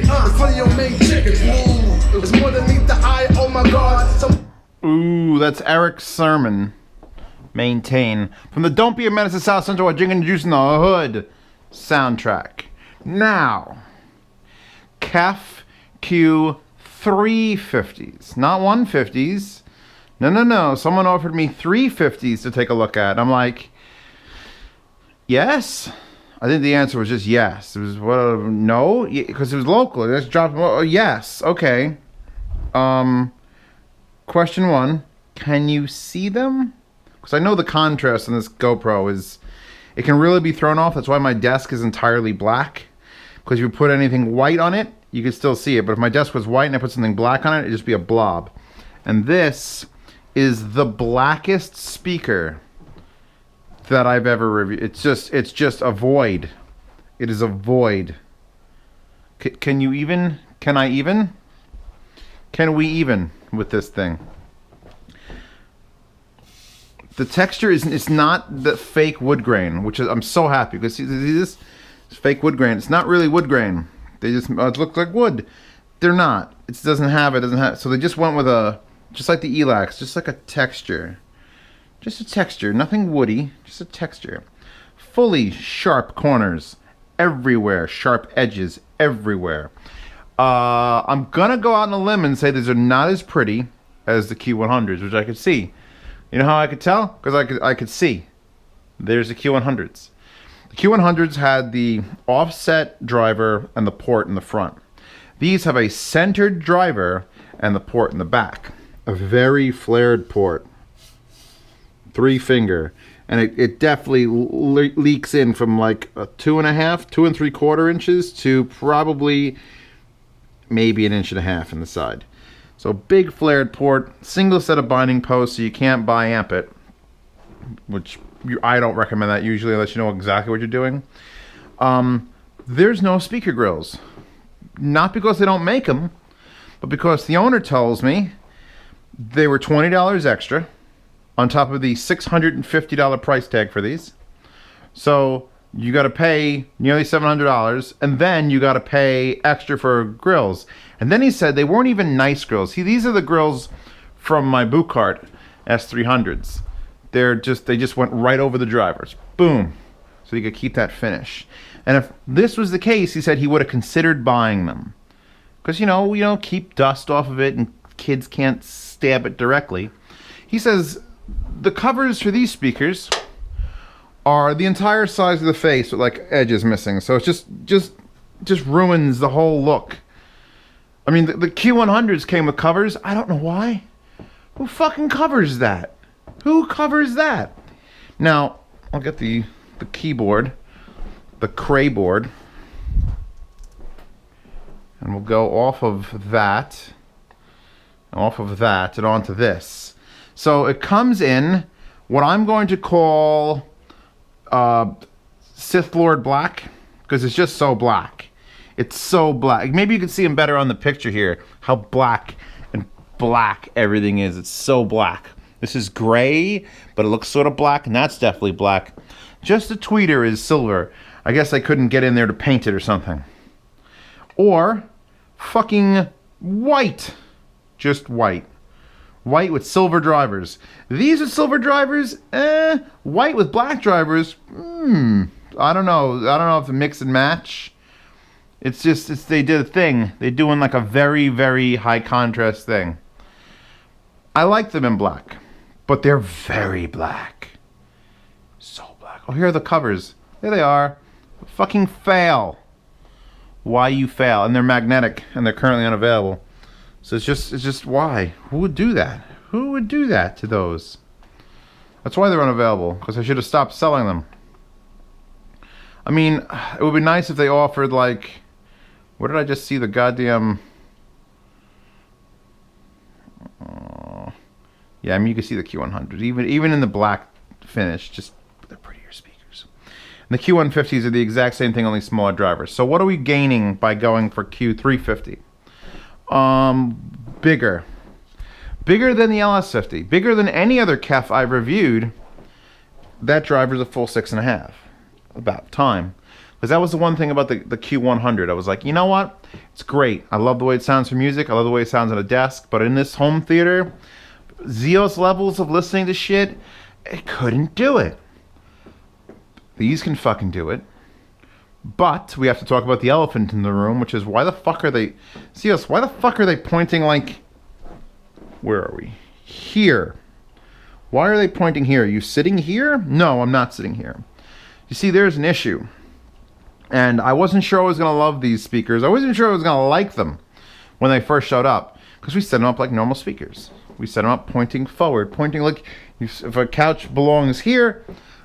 chicken. It's funny your main chicken. Ooh, it's more than meet the eye. Oh my God. Ooh, that's Eric's sermon. Maintain. From the Don't Be a Menace to South Central, Drinking Juice in the Hood soundtrack. Now, KEF Q350s. Not 150s. No. Someone offered me 350s to take a look at. I'm like, yes? I think the answer was just yes. It was, well, no? Because it was local. Let's drop, yes. Okay. Question one. Can you see them? Because I know the contrast on this GoPro is, it can really be thrown off. That's why my desk is entirely black. Because if you put anything white on it, you can still see it. But if my desk was white and I put something black on it, it'd just be a blob. And this is the blackest speaker that I've ever reviewed. It's just a void. It is a void. Can you even? Can I even? Can we even with this thing? The texture it's not the fake wood grain, which is, I'm so happy because see this fake wood grain. It's not really wood grain. They just it looks like wood. They're not. It doesn't have. So they just went with a, just like the Elax, just like a texture. Just a texture, nothing woody, just a texture. Fully sharp corners everywhere, sharp edges everywhere. I'm gonna go out on a limb and say these are not as pretty as the Q100s, which I could see. You know how I could tell? Because I could see. There's the Q100s. The Q100s had the offset driver and the port in the front. These have a centered driver and the port in the back. A very flared port. 3-finger. And it definitely leaks in from like a 2.5, 2 3/4 inches to probably maybe 1.5 inches in the side. So big flared port, single set of binding posts, so you can't bi-amp it, which I don't recommend that usually unless you know exactly what you're doing. There's no speaker grills. Not because they don't make them, but because the owner tells me they were $20 extra on top of the $650 price tag for these. So you got to pay nearly $700, and then you got to pay extra for grills. And then he said they weren't even nice grills. See, these are the grills from my boot cart S300s. They just went right over the drivers. Boom. So you could keep that finish. And if this was the case, he said he would have considered buying them. Because, you know, keep dust off of it and kids can't stab it directly. He says the covers for these speakers are the entire size of the face with like edges missing. So it's just ruins the whole look. I mean, the Q100s came with covers. I don't know why. Who fucking covers that? Who covers that? Now, I'll get the keyboard, the Cray board, and we'll go off of that, and onto this. So it comes in what I'm going to call Sith Lord black, because it's just so black. It's so black. Maybe you can see them better on the picture here, how black and black everything is. It's so black. This is gray, but it looks sort of black, and that's definitely black. Just the tweeter is silver. I guess I couldn't get in there to paint it or something. Or fucking white. Just white. White with silver drivers. These are silver drivers? White with black drivers? I don't know. I don't know if the mix and match. It's just, they did a thing. They're doing like a very, very high contrast thing. I like them in black, but they're very black. So black. Oh, here are the covers. There they are. Fucking fail. Why you fail? And they're magnetic, and they're currently unavailable. So it's just why? Who would do that? Who would do that to those? That's why they're unavailable, because I should have stopped selling them. I mean, it would be nice if they offered, like, what did I just see? The goddamn... yeah, I mean, you can see the Q100. Even in the black finish, just they're prettier speakers. And the Q150s are the exact same thing, only smaller drivers. So what are we gaining by going for Q350? Bigger. Bigger than the LS50. Bigger than any other KEF I've reviewed. That driver's a full 6.5. About time. Because that was the one thing about the Q100. I was like, you know what? It's great. I love the way it sounds for music. I love the way it sounds on a desk. But in this home theater, Zio's levels of listening to shit, it couldn't do it. These can fucking do it. But we have to talk about the elephant in the room, which is why the fuck are they... Zios, why the fuck are they pointing like... Where are we? Here. Why are they pointing here? Are you sitting here? No, I'm not sitting here. You see, there's an issue. And I wasn't sure I was going to love these speakers. I wasn't sure I was going to like them when they first showed up. Because we set them up like normal speakers. We set them up pointing forward. Pointing like... If a couch belongs here,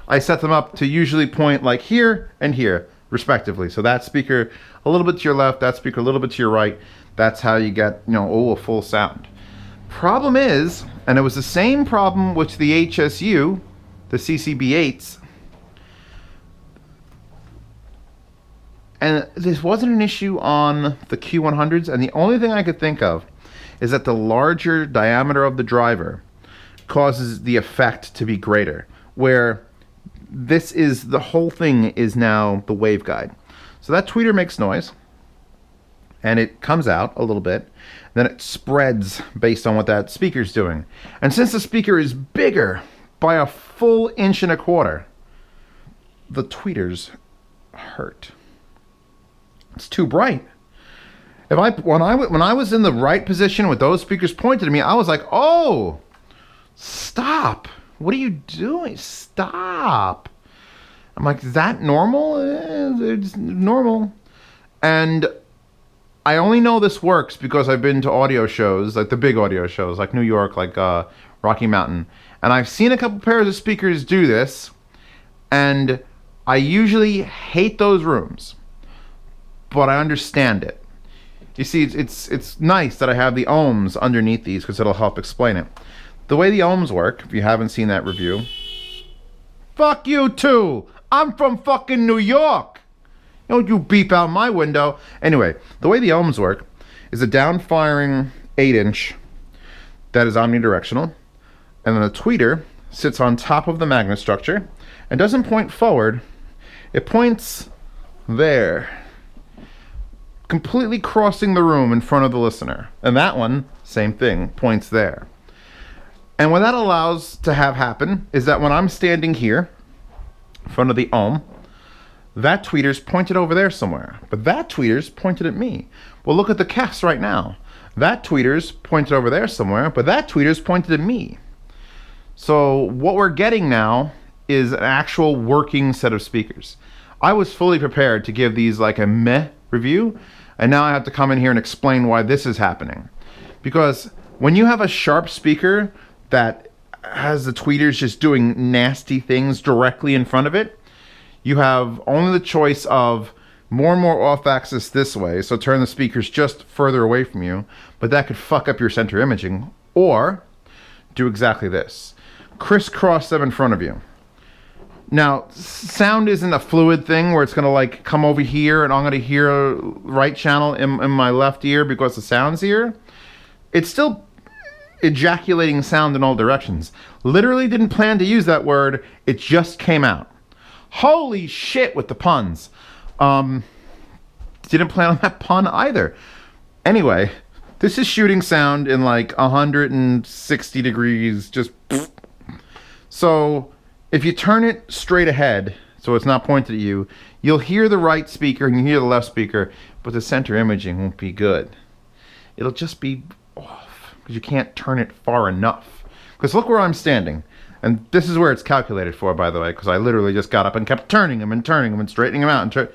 I set them up to usually point like here and here, respectively. So that speaker a little bit to your left, that speaker a little bit to your right. That's how you get, a full sound. Problem is, and it was the same problem with the HSU, the CCB8s, and this wasn't an issue on the Q100s, and the only thing I could think of is that the larger diameter of the driver causes the effect to be greater, where this is, the whole thing is now the waveguide. So that tweeter makes noise, and it comes out a little bit, then it spreads based on what that speaker's doing. And since the speaker is bigger by a full 1.25 inches, the tweeters hurt. It's too bright. When I was in the right position with those speakers pointed at me, I was like, oh, stop. What are you doing? Stop. I'm like, is that normal? It's normal. And I only know this works because I've been to audio shows, like the big audio shows, like New York, like Rocky Mountain. And I've seen a couple pairs of speakers do this. And I usually hate those rooms. But I understand it. You see, it's nice that I have the ohms underneath these because it'll help explain it. The way the ohms work, if you haven't seen that review, fuck you too. I'm from fucking New York. Don't you beep out my window. Anyway, the way the ohms work is a down-firing 8-inch that is omnidirectional, and then the tweeter sits on top of the magnet structure and doesn't point forward. It points there, completely crossing the room in front of the listener. And that one, same thing, points there. And what that allows to have happen is that when I'm standing here in front of the ohm, that tweeter's pointed over there somewhere. But that tweeter's pointed at me. Well, look at the KEFs right now. That tweeter's pointed over there somewhere, but that tweeter's pointed at me. So what we're getting now is an actual working set of speakers. I was fully prepared to give these like a meh review, and now I have to come in here and explain why this is happening. Because when you have a sharp speaker that has the tweeters just doing nasty things directly in front of it, you have only the choice of more and more off-axis this way, so turn the speakers just further away from you, but that could fuck up your center imaging, or do exactly this. Crisscross them in front of you. Now, sound isn't a fluid thing where it's going to like come over here and I'm going to hear a right channel in my left ear because the sound's here. It's still ejaculating sound in all directions. Literally didn't plan to use that word. It just came out. Holy shit with the puns. Didn't plan on that pun either. Anyway, this is shooting sound in like 160 degrees. Just so if you turn it straight ahead, so it's not pointed at you, you'll hear the right speaker and you hear the left speaker, but the center imaging won't be good. It'll just be off because you can't turn it far enough. Because look where I'm standing. And this is where it's calculated for, by the way, because I literally just got up and kept turning them and straightening them out.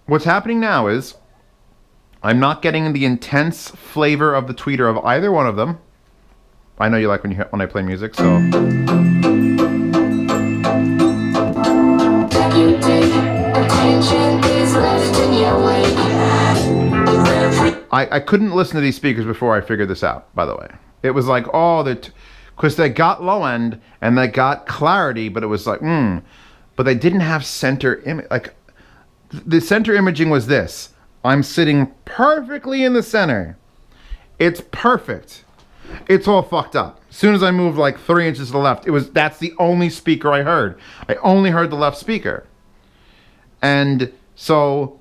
What's happening now is I'm not getting the intense flavor of the tweeter of either one of them. I know you like when I play music, so. I couldn't listen to these speakers before I figured this out, by the way. It was like, oh, because they got low end and they got clarity, but it was like, but they didn't have center image. Like, the center imaging was this. I'm sitting perfectly in the center. It's perfect. It's all fucked up. As soon as I moved like 3 inches to the left, that's the only speaker I heard. I only heard the left speaker. And so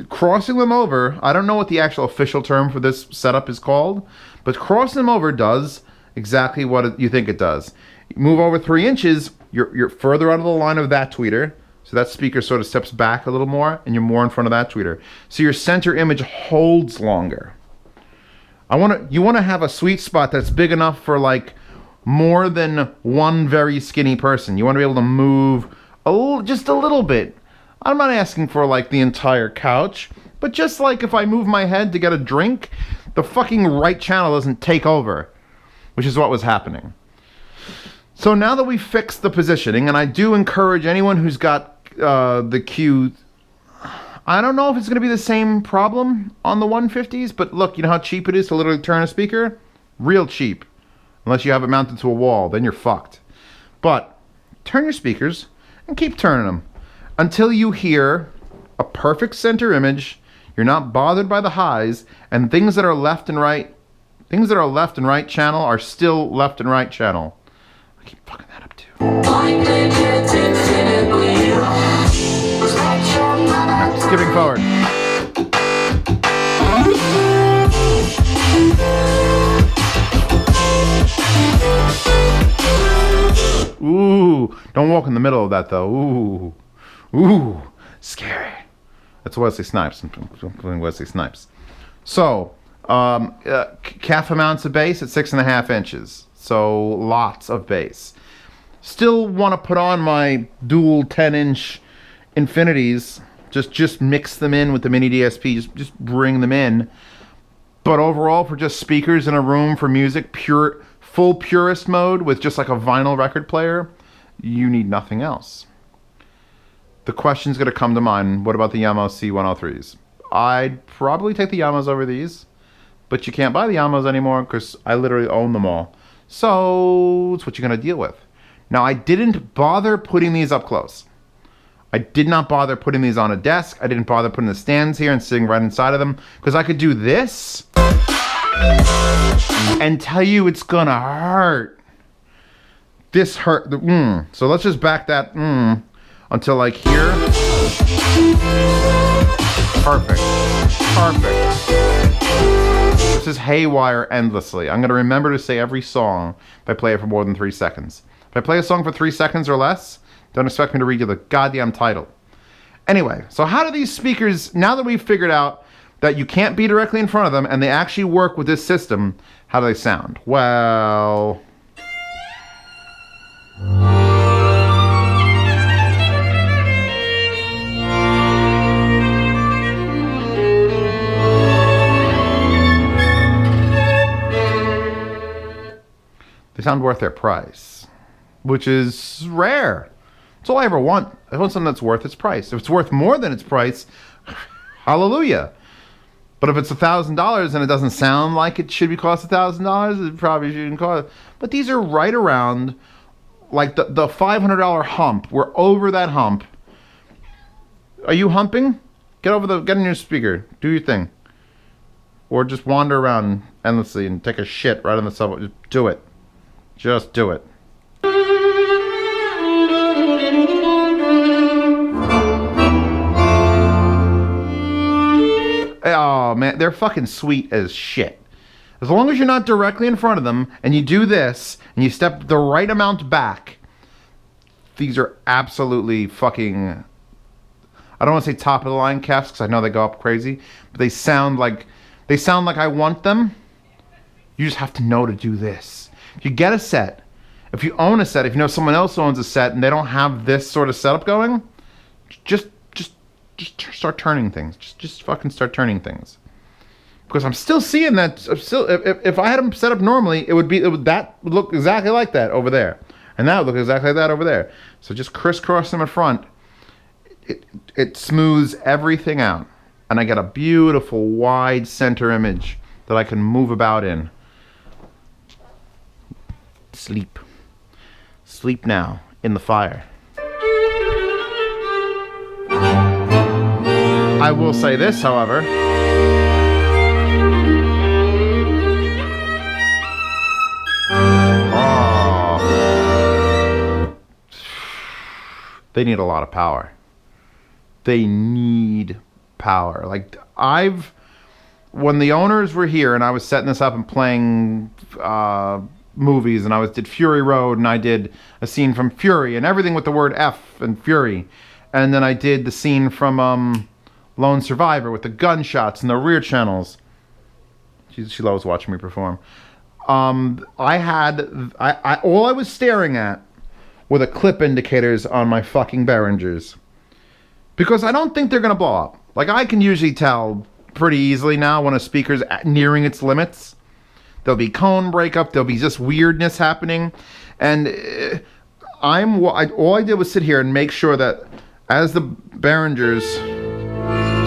crossing them over, I don't know what the actual official term for this setup is called, but crossing them over does exactly what you think it does. You move over 3 inches, you're further out of the line of that tweeter, so that speaker sort of steps back a little more, and you're more in front of that tweeter. So your center image holds longer. You want to have a sweet spot that's big enough for like more than one very skinny person. You want to be able to move just a little bit. I'm not asking for like the entire couch, but just like if I move my head to get a drink, the fucking right channel doesn't take over, which is what was happening. So now that we fixed the positioning, and I do encourage anyone who's got the Q, I don't know if it's going to be the same problem on the 150s, but look, you know how cheap it is to literally turn a speaker? Real cheap. Unless you have it mounted to a wall, then you're fucked. But turn your speakers and keep turning them until you hear a perfect center image. You're not bothered by the highs, and things that are left and right channel are still left and right channel. I keep fucking that up too. Right, skipping forward. Ooh, don't walk in the middle of that though. Ooh, scary. That's Wesley Snipes. I'm playing Wesley Snipes. So, KEF amounts of bass at 6.5 inches. So lots of bass. Still want to put on my dual 10-inch infinities. Just mix them in with the mini DSP. Just bring them in. But overall, for just speakers in a room for music, full purist mode with just like a vinyl record player, you need nothing else. The question's going to come to mind, what about the Yamaha C103s? I'd probably take the Yamahas over these, but you can't buy the Yamahas anymore because I literally own them all. So it's what you're going to deal with. Now, I didn't bother putting these up close. I did not bother putting these on a desk. I didn't bother putting the stands here and sitting right inside of them because I could do this and tell you it's going to hurt. This hurt. So let's just back that until like here. Perfect. This is haywire endlessly. I'm going to remember to say every song if I play it for more than 3 seconds. If I play a song for 3 seconds or less, don't expect me to read you the goddamn title. Anyway, so how do these speakers, now that we've figured out that you can't be directly in front of them and they actually work with this system, how do they sound? Well... they sound worth their price, which is rare. That's all I ever want. I want something that's worth its price. If it's worth more than its price, hallelujah. But if it's $1,000 and it doesn't sound like it should be cost $1,000, it probably shouldn't cost. But these are right around like the $500 hump. We're over that hump. Are you humping? Get in your speaker. Do your thing. Or just wander around endlessly and take a shit right on the subway. Just do it. Just do it. Oh man, they're fucking sweet as shit. As long as you're not directly in front of them and you do this and you step the right amount back, these are absolutely fucking, I don't want to say top of the line KEFs because I know they go up crazy, but they sound like I want them. You just have to know to do this. If you get a set, if you own a set, if you know someone else owns a set and they don't have this sort of setup going, just start turning things. Just fucking start turning things. Because I'm still seeing that. If I had them set up normally, that would look exactly like that over there, and that would look exactly like that over there. So just crisscross them in front. It smooths everything out, and I get a beautiful wide center image that I can move about in. Sleep now in the fire. I will say this, however. Oh. They need a lot of power. they need power. Like, when the owners were here and I was setting this up and playing movies, and I did Fury Road, and I did a scene from Fury and everything with the word F and Fury, and then I did the scene from Lone Survivor with the gunshots and the rear channels. She loves watching me perform. All I was staring at were the clip indicators on my fucking Behringers, because I don't think they're gonna blow up. Like, I can usually tell pretty easily now when a speaker's nearing its limits. There'll be cone breakup. There'll be just weirdness happening, and all I did was sit here and make sure that as the Behringers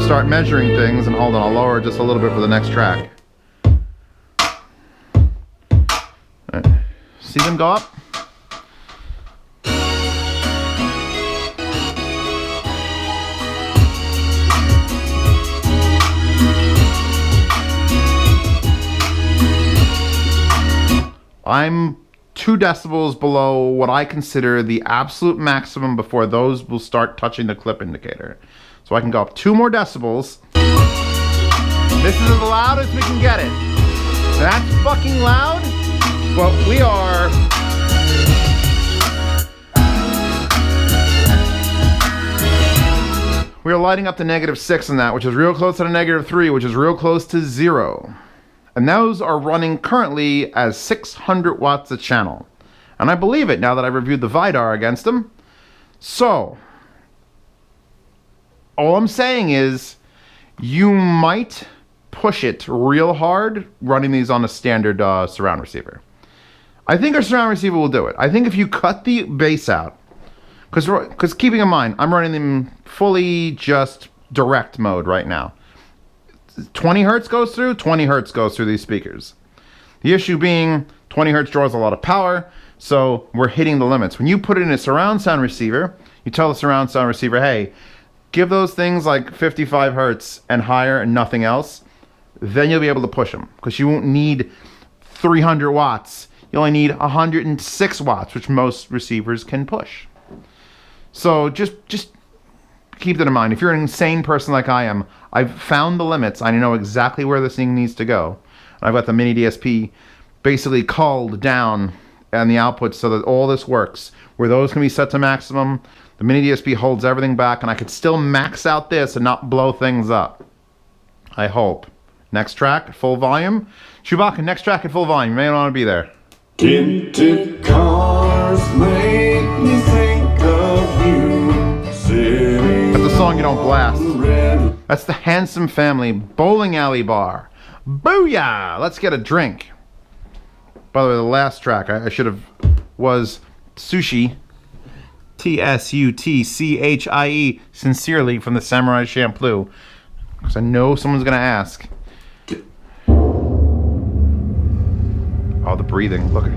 start measuring things, and hold on, I'll lower it just a little bit for the next track. All right. See them go up? I'm 2 decibels below what I consider the absolute maximum before those will start touching the clip indicator. So I can go up 2 more decibels. This is as loud as we can get it. That's fucking loud, but we are... We are lighting up to -6 in that, which is real close to the -3, which is real close to 0. And those are running currently as 600 watts a channel. And I believe it now that I've reviewed the Vidar against them. So, all I'm saying is, you might push it real hard running these on a standard surround receiver. I think our surround receiver will do it. I think if you cut the bass out, because keeping in mind, I'm running them fully just direct mode right now. 20 hertz goes through, 20 hertz goes through these speakers. The issue being 20 hertz draws a lot of power, so we're hitting the limits. When you put it in a surround sound receiver, you tell the surround sound receiver, hey, give those things like 55 hertz and higher and nothing else, then you'll be able to push them, because you won't need 300 watts. You only need 106 watts, which most receivers can push. So just keep that in mind. If you're an insane person like I am, I've found the limits. I know exactly where this thing needs to go. I've got the mini DSP basically culled down and the outputs so that all this works. Where those can be set to maximum, the mini DSP holds everything back, and I could still max out this and not blow things up. I hope. Next track, full volume. Chewbacca, next track at full volume. You may want to be there. Tinted cars make me think of you. That's the song you don't blast. That's the Handsome Family Bowling Alley Bar. Booyah! Let's get a drink. By the way, the last track I should have was Sushi. T-S-U-T-C-H-I-E. Sincerely from the Samurai Champloo. Because I know someone's going to ask. Oh, the breathing. Look.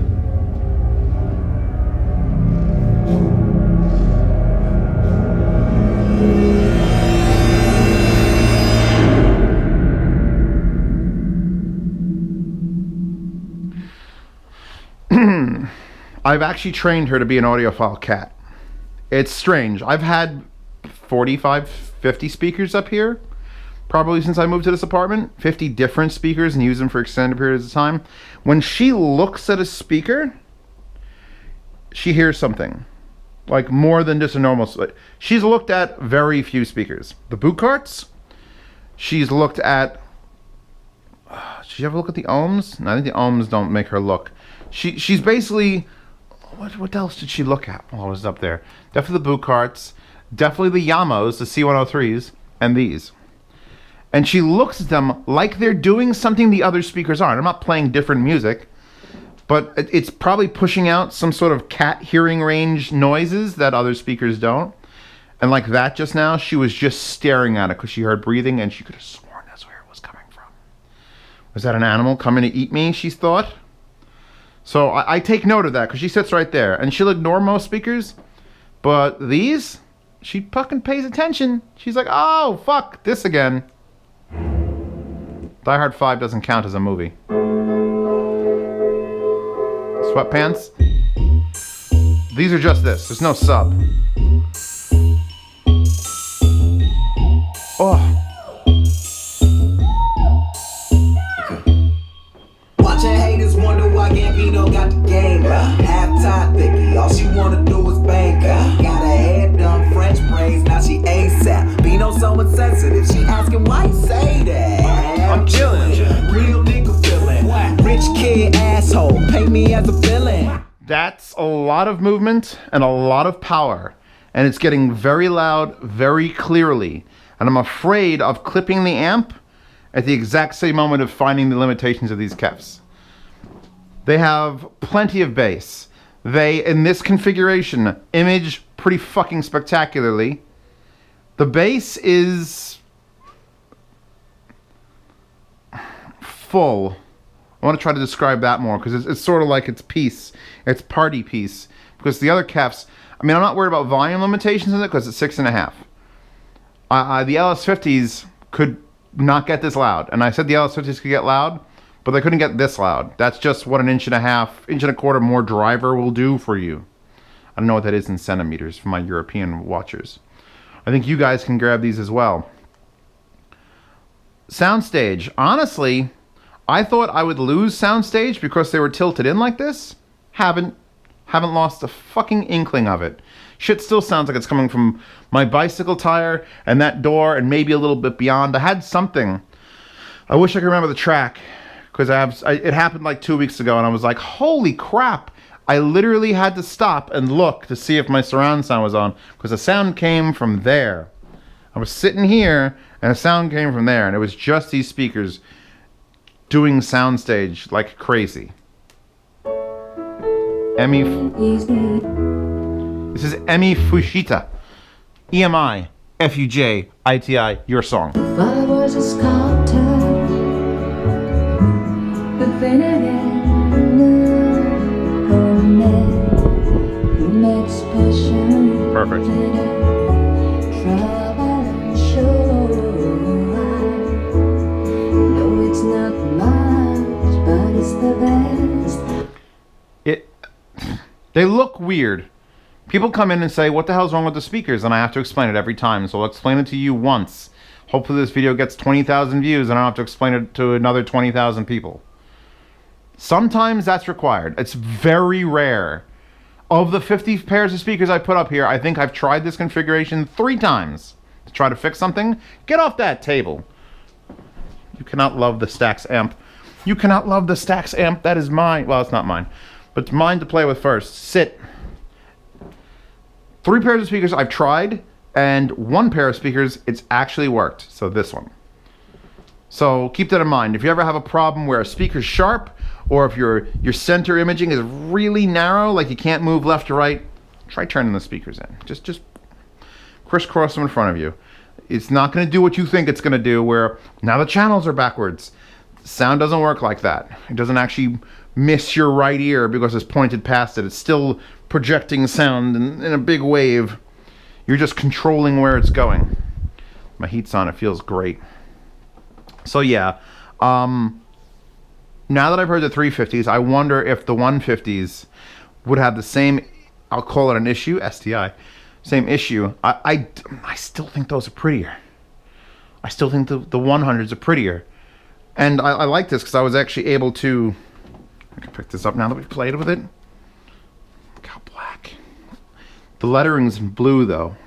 I've actually trained her to be an audiophile cat. It's strange. I've had 45, 50 speakers up here, probably since I moved to this apartment. 50 different speakers, and use them for extended periods of time. When she looks at a speaker, she hears something. Like more than just a normal... She's looked at very few speakers. The boot carts. She's looked at... Did you ever look at the ohms? No, I think the ohms don't make her look. She's basically... What else did she look at while I was up there? Definitely the boot carts. Definitely the Yamos, the C103s, and these. And she looks at them like they're doing something the other speakers aren't. I'm not playing different music, but it's probably pushing out some sort of cat hearing range noises that other speakers don't. And like that just now, she was just staring at it because she heard breathing, and she could have sworn that's where it was coming from. Was that an animal coming to eat me, she thought? So I take note of that because she sits right there. And she'll ignore most speakers. But these, she fucking pays attention. She's like, oh, fuck, this again. Die Hard 5 doesn't count as a movie. Sweatpants. These are just this. There's no sub. Oh. Watching haters wonder why Gambino got the game. Half-time thicky, all she wanna do is bang. Got her head done, French braids, now she ASAP. Bino so insensitive, she asking why you say that. I'm chillin', real nigga feelin'. Rich kid asshole, pay me as a villain. That's a lot of movement and a lot of power. And it's getting very loud, very clearly. And I'm afraid of clipping the amp at the exact same moment of finding the limitations of these KEFs. They have plenty of bass. They, in this configuration, image pretty fucking spectacularly. The bass is full. I want to try to describe that more because it's sort of like its piece, its party piece. Because the other KEFs, I mean, I'm not worried about volume limitations in it because it's 6.5. The LS50s could not get this loud, and I said the LS50s could get loud, but they couldn't get this loud. That's just what an 1.5 inch and a quarter more driver will do for you. I don't know what that is in centimeters for my European watchers. I think you guys can grab these as well. Soundstage, honestly, I thought I would lose Soundstage because they were tilted in like this. Haven't lost a fucking inkling of it. Shit still sounds like it's coming from my bicycle tire and that door and maybe a little bit beyond. I had something. I wish I could remember the track because it happened like 2 weeks ago and I was like, holy crap. I literally had to stop and look to see if my surround sound was on because the sound came from there. I was sitting here and the sound came from there and it was just these speakers doing Soundstage like crazy. This is Emi Fushita. EMI, FUJ, ITI, your song. If I was a sculptor, but then again, who makes passion Perfect. trouble and show? No, it's not much, but it's the best. They look weird. People come in and say, what the hell's wrong with the speakers? And I have to explain it every time, so I'll explain it to you once. Hopefully this video gets 20,000 views and I don't have to explain it to another 20,000 people. Sometimes that's required. It's very rare. Of the 50 pairs of speakers I put up here, I think I've tried this configuration 3 times to try to fix something. Get off that table. You cannot love the Stax amp. You cannot love the Stax amp. That is mine. Well, it's not mine, but it's mine to play with first. Sit. 3 pairs of speakers I've tried, and 1 pair of speakers it's actually worked. So this one. So keep that in mind. If you ever have a problem where a speaker's sharp, or if your center imaging is really narrow, like you can't move left or right, try turning the speakers in. Just crisscross them in front of you. It's not going to do what you think it's going to do, where now the channels are backwards. Sound doesn't work like that. It doesn't actually miss your right ear because it's pointed past it. It's still projecting sound in a big wave. You're just controlling where it's going. My heat's on, it feels great. So yeah, now that I've heard the 350s, I wonder if the 150s would have the same, I'll call it an issue, STI, same issue. I still think those are prettier. I still think the 100s are prettier. And I like this because I was actually able to, I can pick this up now that we've played with it. Look how black. The lettering's in blue though.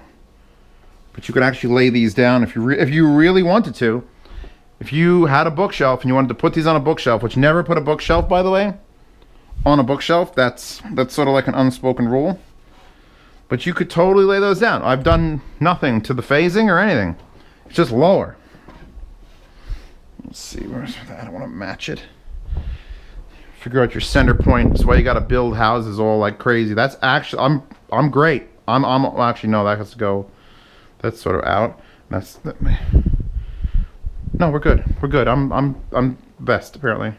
But you can actually lay these down if you really wanted to. If you had a bookshelf and you wanted to put these on a bookshelf, which never put a bookshelf, by the way, on a bookshelf, that's sort of like an unspoken rule. But you could totally lay those down. I've done nothing to the phasing or anything. It's just lower. Let's see, where's that? I don't want to match it. Figure out your center point. That's why you got to build houses all like crazy. That's actually, I'm great. Well, actually no, that has to go. That's sort of out. No, we're good. We're good. I'm best apparently.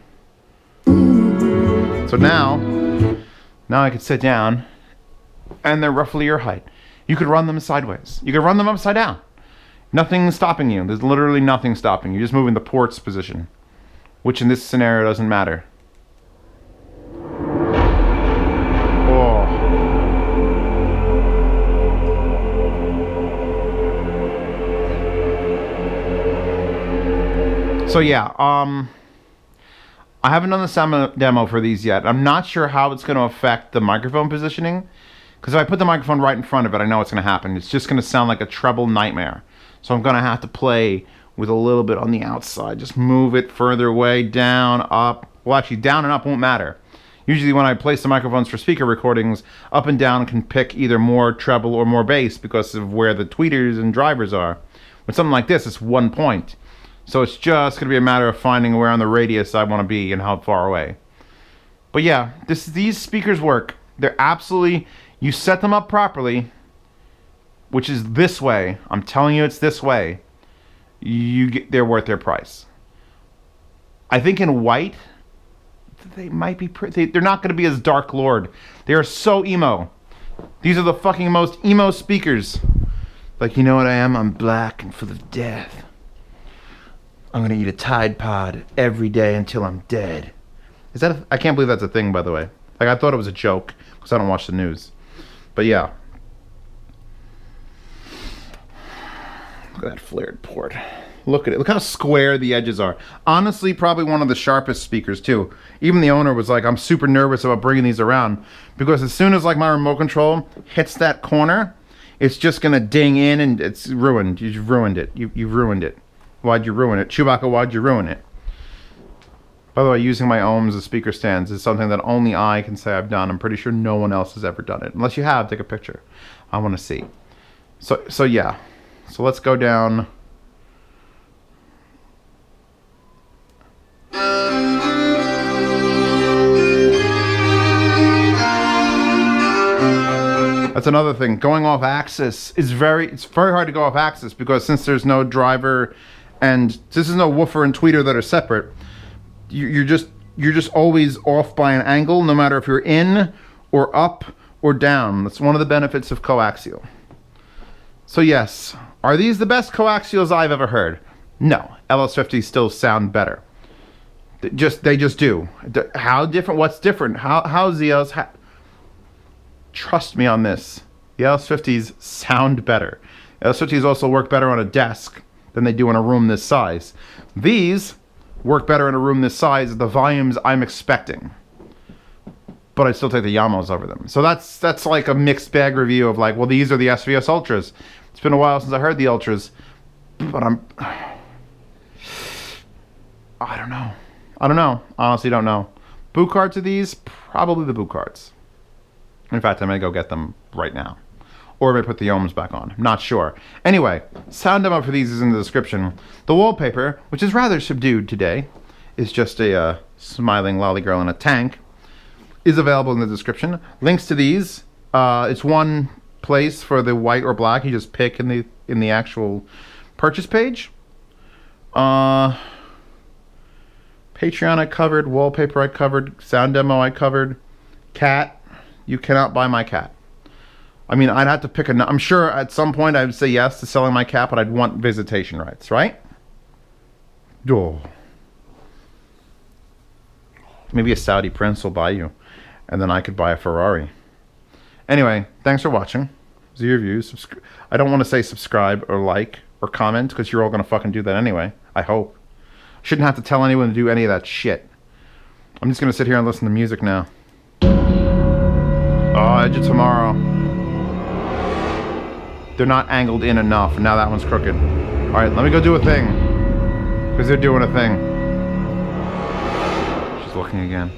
So now I can sit down, and they're roughly your height. You could run them sideways. You could run them upside down. Nothing's stopping you. There's literally nothing stopping you. You're just moving the ports position, which in this scenario doesn't matter. Oh. So yeah, I haven't done the demo for these yet. I'm not sure how it's going to affect the microphone positioning, because if I put the microphone right in front of it, I know what's going to happen. It's just going to sound like a treble nightmare. So I'm going to have to play with a little bit on the outside. Just move it further away, down, up. Well, actually, down and up won't matter. Usually when I place the microphones for speaker recordings, up and down can pick either more treble or more bass because of where the tweeters and drivers are. With something like this, it's 1 point. So it's just going to be a matter of finding where on the radius I want to be and how far away. But yeah, these speakers work. They're absolutely, you set them up properly, which is this way. I'm telling you it's this way. They're worth their price. I think in white, they might be pretty. They're not going to be as Dark Lord. They are so emo. These are the fucking most emo speakers. Like, you know what I am? I'm black and full of death. I'm going to eat a Tide Pod every day until I'm dead. Is that I can't believe that's a thing, by the way. Like, I thought it was a joke because I don't watch the news. But yeah. Look at that flared port. Look at it. Look how square the edges are. Honestly, probably one of the sharpest speakers, too. Even the owner was like, I'm super nervous about bringing these around. Because as soon as, like, my remote control hits that corner, it's just going to ding in and it's ruined. You've ruined it. You've ruined it. Why'd you ruin it? Chewbacca, why'd you ruin it? By the way, using my ohms as speaker stands is something that only I can say I've done. I'm pretty sure no one else has ever done it. Unless you have, take a picture. I want to see. So yeah. So let's go down. That's another thing. Going off axis is it's very hard to go off axis because since there's no driver and this is no woofer and tweeter that are separate, you're just always off by an angle, no matter if you're in or up or down. That's one of the benefits of coaxial. So yes, are these the best coaxials I've ever heard? No, LS50s still sound better. They just do. How different? What's different? How ZLs? Trust me on this. The LS50s sound better. LS50s also work better on a desk than they do in a room this size. These work better in a room this size at the volumes I'm expecting. But I still take the Yamos over them. So that's like a mixed bag review of like, well, these are the SVS Ultras. It's been a while since I heard the Ultras, but I don't know. Honestly, don't know. Boot cards of these? Probably the boot cards. In fact, I'm going to go get them right now. Or I may put the ohms back on. I'm not sure. Anyway, sound demo for these is in the description. The wallpaper, which is rather subdued today, is just a smiling lolly girl in a tank, is available in the description. Links to these. It's one place for the white or black. You just pick in the actual purchase page. Patreon I covered. Wallpaper I covered. Sound demo I covered. Cat. You cannot buy my cat. I mean, I'd have to pick I'm sure at some point I would say yes to selling my cat, but I'd want visitation rights, right? Oh. Maybe a Saudi prince will buy you, and then I could buy a Ferrari. Anyway, thanks for watching. These are your views. I don't want to say subscribe or like or comment, because you're all going to fucking do that anyway. I hope. Shouldn't have to tell anyone to do any of that shit. I'm just going to sit here and listen to music now. Oh, Edge of Tomorrow. They're not angled in enough, and now that one's crooked. Alright, let me go do a thing. Because they're doing a thing. She's looking again.